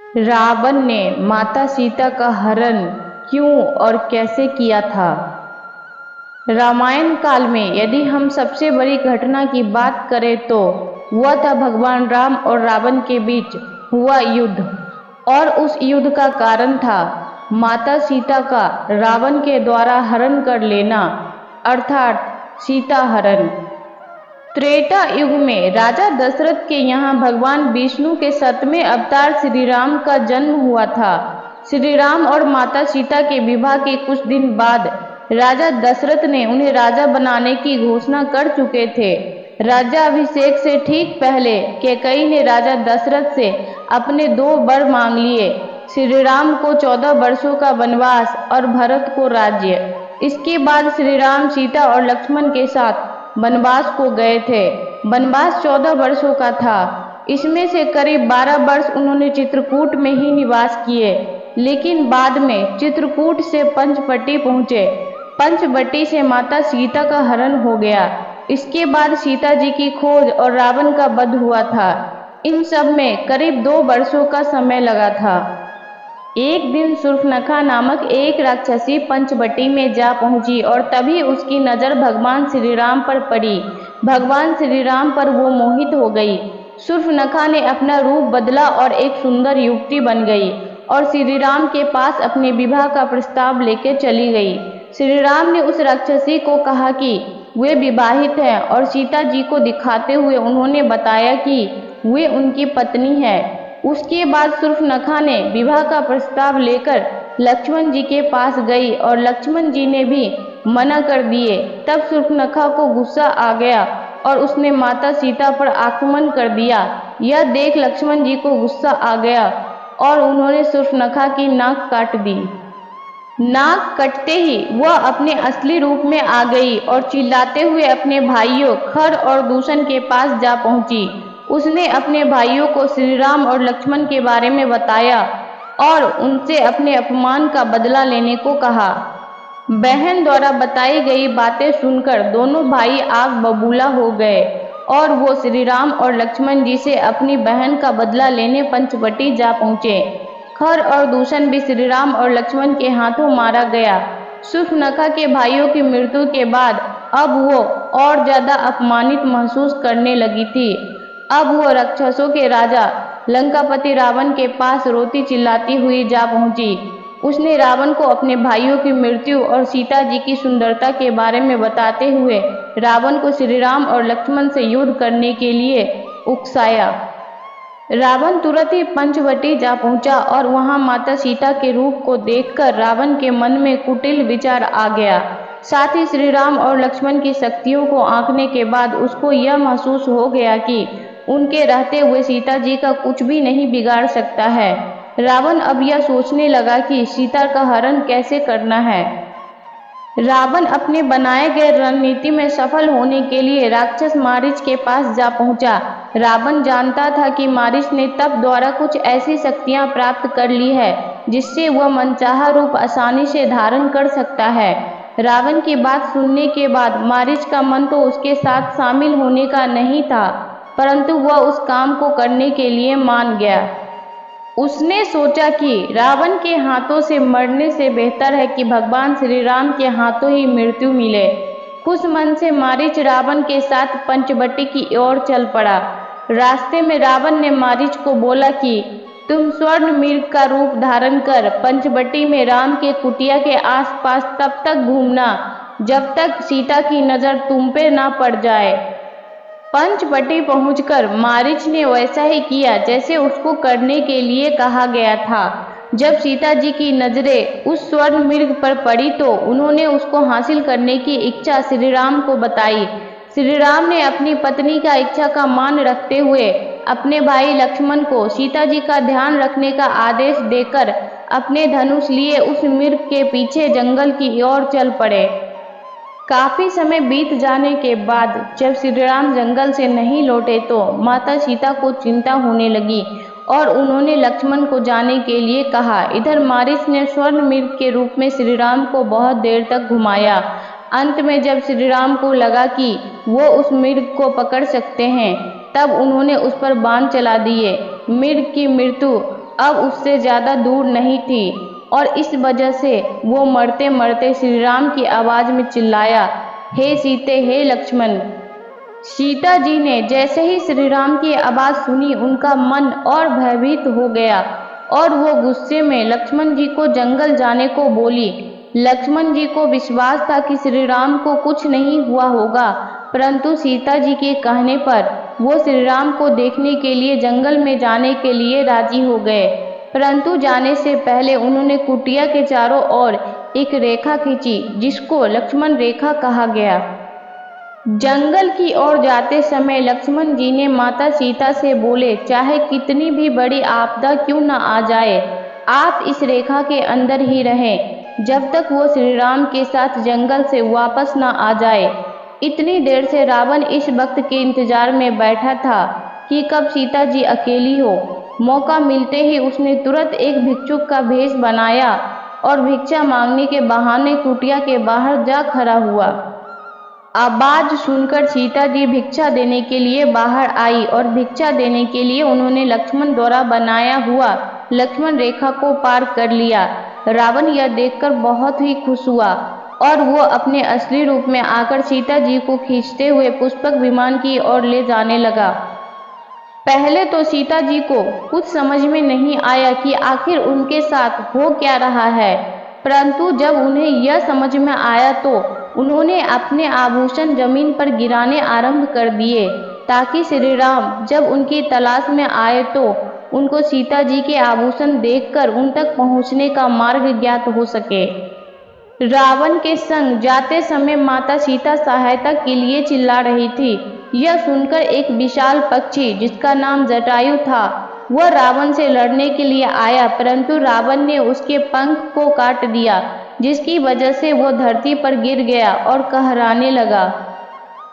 रावण ने माता सीता का हरण क्यों और कैसे किया था? रामायण काल में यदि हम सबसे बड़ी घटना की बात करें तो वह था भगवान राम और रावण के बीच हुआ युद्ध। और उस युद्ध का कारण था माता सीता का रावण के द्वारा हरण कर लेना, अर्थात सीता हरण। त्रेता युग में राजा दशरथ के यहाँ भगवान विष्णु के 7वें अवतार श्री राम का जन्म हुआ था। श्री राम और माता सीता के विवाह के कुछ दिन बाद राजा दशरथ ने उन्हें राजा बनाने की घोषणा कर चुके थे। राज्याभिषेक से ठीक पहले कैकेयी ने राजा दशरथ से अपने 2 वर मांग लिए, श्री राम को 14 वर्षों का वनवास और भरत को राज्य। इसके बाद श्री राम सीता और लक्ष्मण के साथ वनवास को गए थे। वनवास 14 वर्षों का था। इसमें से करीब 12 वर्ष उन्होंने चित्रकूट में ही निवास किए, लेकिन बाद में चित्रकूट से पंचवटी पहुँचे। पंचवटी से माता सीता का हरण हो गया। इसके बाद सीता जी की खोज और रावण का वध हुआ था। इन सब में करीब 2 वर्षों का समय लगा था। एक दिन शूर्पणखा नामक एक राक्षसी पंचवटी में जा पहुंची और तभी उसकी नजर भगवान श्री राम पर पड़ी। भगवान श्री राम पर वो मोहित हो गई। शूर्पणखा ने अपना रूप बदला और एक सुंदर युवती बन गई और श्री राम के पास अपने विवाह का प्रस्ताव लेकर चली गई। श्री राम ने उस राक्षसी को कहा कि वे विवाहित हैं और सीता जी को दिखाते हुए उन्होंने बताया कि वे उनकी पत्नी है। उसके बाद शूर्पणखा ने विवाह का प्रस्ताव लेकर लक्ष्मण जी के पास गई और लक्ष्मण जी ने भी मना कर दिए। तब शूर्पणखा को गुस्सा आ गया और उसने माता सीता पर आक्रमण कर दिया। यह देख लक्ष्मण जी को गुस्सा आ गया और उन्होंने शूर्पणखा की नाक काट दी। नाक कटते ही वह अपने असली रूप में आ गई और चिल्लाते हुए अपने भाइयों खर और दूषण के पास जा पहुंची। उसने अपने भाइयों को श्री राम और लक्ष्मण के बारे में बताया और उनसे अपने अपमान का बदला लेने को कहा। बहन द्वारा बताई गई बातें सुनकर दोनों भाई आग बबूला हो गए और वो श्री राम और लक्ष्मण जी से अपनी बहन का बदला लेने पंचवटी जा पहुँचे। खर और दूषण भी श्री राम और लक्ष्मण के हाथों मारा गया। शूर्पणखा के भाइयों की मृत्यु के बाद अब वो और ज्यादा अपमानित महसूस करने लगी थी। अब वो राक्षसों के राजा लंकापति रावण के पास रोती चिल्लाती हुई जा पहुंची। उसने रावण को अपने भाइयों की मृत्यु और सीता जी की सुंदरता के बारे में बताते हुए रावण को श्री राम और लक्ष्मण से युद्ध करने के लिए उकसाया। रावण तुरंत ही पंचवटी जा पहुंचा और वहां माता सीता के रूप को देखकर रावण के मन में कुटिल विचार आ गया। साथ ही श्री राम और लक्ष्मण की शक्तियों को आंकने के बाद उसको यह महसूस हो गया कि उनके रहते हुए सीता जी का कुछ भी नहीं बिगाड़ सकता है। रावण अब यह सोचने लगा कि सीता का हरण कैसे करना है। रावण अपने बनाए गए रणनीति में सफल होने के लिए राक्षस मारीच के पास जा पहुंचा। रावण जानता था कि मारीच ने तप द्वारा कुछ ऐसी शक्तियां प्राप्त कर ली है जिससे वह मनचाहा रूप आसानी से धारण कर सकता है। रावण की बात सुनने के बाद मारीच का मन तो उसके साथ शामिल होने का नहीं था, परंतु वह उस काम को करने के लिए मान गया। उसने सोचा कि रावण के हाथों से मरने से बेहतर है कि भगवान श्री राम के हाथों ही मृत्यु मिले। खुश मन से मारीच रावण के साथ पंचवटी की ओर चल पड़ा। रास्ते में रावण ने मारीच को बोला कि तुम स्वर्ण मृग का रूप धारण कर पंचवटी में राम के कुटिया के आसपास तब तक घूमना जब तक सीता की नजर तुम पे ना पड़ जाए। पंचवटी पहुंचकर मारीच ने वैसा ही किया जैसे उसको करने के लिए कहा गया था। जब सीता जी की नजरें उस स्वर्ण मृग पर पड़ी तो उन्होंने उसको हासिल करने की इच्छा श्री राम को बताई। श्री राम ने अपनी पत्नी का इच्छा का मान रखते हुए अपने भाई लक्ष्मण को सीता जी का ध्यान रखने का आदेश देकर अपने धनुष लिए उस मृग के पीछे जंगल की ओर चल पड़े। काफी समय बीत जाने के बाद जब श्री राम जंगल से नहीं लौटे तो माता सीता को चिंता होने लगी और उन्होंने लक्ष्मण को जाने के लिए कहा। इधर मारीच ने स्वर्ण मृग के रूप में श्री राम को बहुत देर तक घुमाया। अंत में जब श्री राम को लगा कि वो उस मृग को पकड़ सकते हैं, तब उन्होंने उस पर बाण चला दिए। मृग की मृत्यु अब उससे ज़्यादा दूर नहीं थी और इस वजह से वो मरते मरते श्री राम की आवाज़ में चिल्लाया, हे सीते, हे लक्ष्मण। सीता जी ने जैसे ही श्री राम की आवाज़ सुनी, उनका मन और भयभीत हो गया और वो गुस्से में लक्ष्मण जी को जंगल जाने को बोली। लक्ष्मण जी को विश्वास था कि श्री राम को कुछ नहीं हुआ होगा, परंतु सीता जी के कहने पर वो श्री राम को देखने के लिए जंगल में जाने के लिए राजी हो गए। परंतु जाने से पहले उन्होंने कुटिया के चारों ओर एक रेखा खींची, जिसको लक्ष्मण रेखा कहा गया। जंगल की ओर जाते समय लक्ष्मण जी ने माता सीता से बोले, चाहे कितनी भी बड़ी आपदा क्यों न आ जाए, आप इस रेखा के अंदर ही रहें जब तक वो श्री राम के साथ जंगल से वापस न आ जाए। इतनी देर से रावण इस वक्त के इंतजार में बैठा था कि कब सीता जी अकेली हो। मौका मिलते ही उसने तुरंत एक भिक्षुक का भेष बनाया और भिक्षा मांगने के बहाने कुटिया के बाहर जा खड़ा हुआ। आवाज सुनकर सीता जी भिक्षा देने के लिए बाहर आई और भिक्षा देने के लिए उन्होंने लक्ष्मण द्वारा बनाया हुआ लक्ष्मण रेखा को पार कर लिया। रावण यह देखकर बहुत ही खुश हुआ और वो अपने असली रूप में आकर सीता जी को खींचते हुए पुष्पक विमान की ओर ले जाने लगा। पहले तो सीता जी को कुछ समझ में नहीं आया कि आखिर उनके साथ हो क्या रहा है, परंतु जब उन्हें यह समझ में आया तो उन्होंने अपने आभूषण जमीन पर गिराने आरंभ कर दिए, ताकि श्री राम जब उनकी तलाश में आए तो उनको सीता जी के आभूषण देखकर उन तक पहुंचने का मार्ग ज्ञात हो सके। रावण के संग जाते समय माता सीता सहायता के लिए चिल्ला रही थी। यह सुनकर एक विशाल पक्षी जिसका नाम जटायु था, वह रावण से लड़ने के लिए आया, परंतु रावण ने उसके पंख को काट दिया, जिसकी वजह से वो धरती पर गिर गया और कहराने लगा।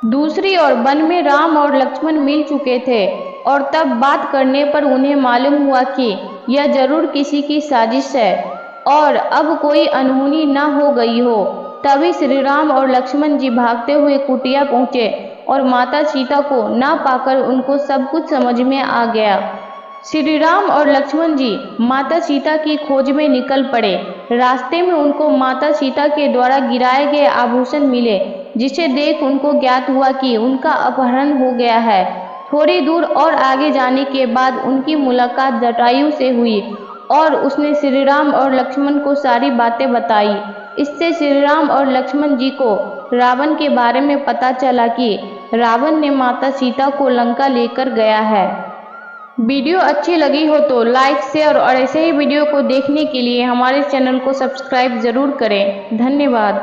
दूसरी ओर वन में राम और लक्ष्मण मिल चुके थे और तब बात करने पर उन्हें मालूम हुआ कि यह जरूर किसी की साजिश है और अब कोई अनहोनी न हो गई हो। तभी श्री राम और लक्ष्मण जी भागते हुए कुटिया पहुंचे और माता सीता को ना पाकर उनको सब कुछ समझ में आ गया। श्री राम और लक्ष्मण जी माता सीता की खोज में निकल पड़े। रास्ते में उनको माता सीता के द्वारा गिराए गए आभूषण मिले, जिसे देख उनको ज्ञात हुआ कि उनका अपहरण हो गया है। थोड़ी दूर और आगे जाने के बाद उनकी मुलाकात जटायु से हुई और उसने श्री राम और लक्ष्मण को सारी बातें बताई। इससे श्री राम और लक्ष्मण जी को रावण के बारे में पता चला कि रावण ने माता सीता को लंका लेकर गया है। वीडियो अच्छी लगी हो तो लाइक, शेयर और ऐसे ही वीडियो को देखने के लिए हमारे चैनल को सब्सक्राइब जरूर करें। धन्यवाद।